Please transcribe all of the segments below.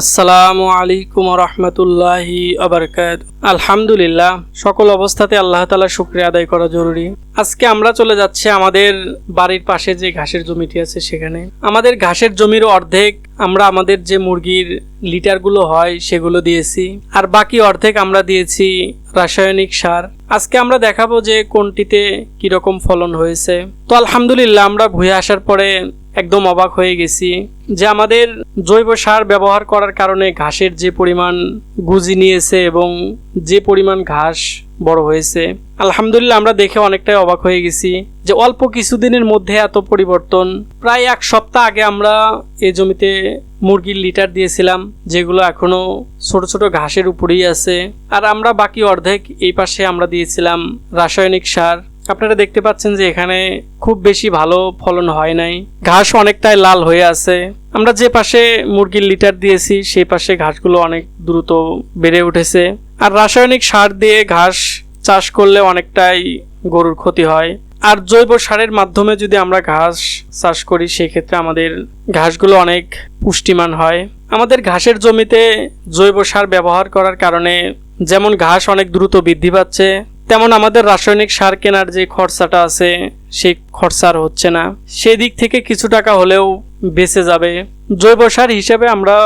আসসালামু আলাইকুম রহমতুল্লাহি আবরকাত। আলহামদুলিল্লাহ, সকল অবস্থাতে আল্লাহ তাআলার শুকরিয়া আদায় করা জরুরি। আজকে আমরা চলে যাচ্ছি আমাদের বাড়ির পাশে যে ঘাসের জমিটি আছে সেখানে। আমাদের ঘাসের জমির অর্ধেক আমরা আমাদের যে মুরগির লিটারগুলো হয় সেগুলো দিয়েছি, আর বাকি অর্ধেক আমরা দিয়েছি রাসায়নিক সার। আজকে আমরা দেখাবো যে কোনটিতে কিরকম ফলন হয়েছে। তো আলহামদুলিল্লাহ, আমরা ঘুরে আসার পরে একদম অবাক হয়ে গেছি যে আমাদের জৈব সার ব্যবহার করার কারণে ঘাসের যে পরিমাণ গুজি নিয়েছে এবং যে পরিমাণ ঘাস বড় হয়েছে, আলহামদুলিল্লাহ আমরা দেখে অনেকটাই অবাক হয়ে গেছি যে অল্প কিছুদিনের মধ্যে এত পরিবর্তন। প্রায় এক সপ্তাহ আগে আমরা এই জমিতে মুরগির লিটার দিয়েছিলাম, যেগুলো এখনো ছোট ছোট ঘাসের উপরেই আছে, আর আমরা বাকি অর্ধেক এই পাশে আমরা দিয়েছিলাম রাসায়নিক সার। আপনারা দেখতে পাচ্ছেন যে এখানে খুব বেশি ভালো ফলন হয় নাই, ঘাস অনেকটাই লাল হয়ে আছে। আমরা যে পাশে মুরগির লিটার দিয়েছি সেই পাশে ঘাসগুলো অনেক দ্রুত বেড়ে উঠেছে। আর রাসায়নিক সার দিয়ে ঘাস চাষ করলে অনেকটাই গরুর ক্ষতি হয়, আর জৈব সারের মাধ্যমে যদি আমরা ঘাস চাষ করি সেক্ষেত্রে আমাদের ঘাসগুলো অনেক পুষ্টিমান হয়। আমাদের ঘাসের জমিতে জৈব সার ব্যবহার করার কারণে যেমন ঘাস অনেক দ্রুত বৃদ্ধি পাচ্ছে, তেমন আমাদের রাসায়নিক সার কেনার যে খরচাটা আছে সেই খরচা আর হচ্ছে না। সেই দিক থেকে কিছু টাকা হলেও বেঁচে যাবে। জৈব সার হিসেবে আমরা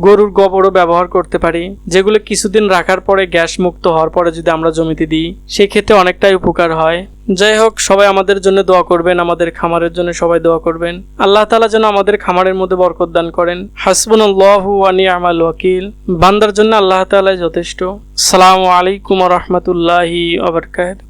গরুর গোবরও ব্যবহার করতে পারি, যেগুলো কিছুদিন রাখার পরে গ্যাস মুক্ত হওয়ার পরে যদি আমরা জমিতে দিই সেক্ষেত্রে অনেকটাই উপকার হয়। যাই হোক, সবাই আমাদের জন্য দোয়া করবেন, আমাদের খামারের জন্য সবাই দোয়া করবেন। আল্লাহ তাআলা যেন আমাদের খামারের মধ্যে বরকত দান করেন। হাসবুনাল্লাহু ওয়া নি'মাল ওয়াকিল। বান্দার জন্য আল্লাহ তাআলাই যথেষ্ট। আসসালামু আলাইকুম ওয়া রাহমাতুল্লাহি ওয়া বারাকাতুহু।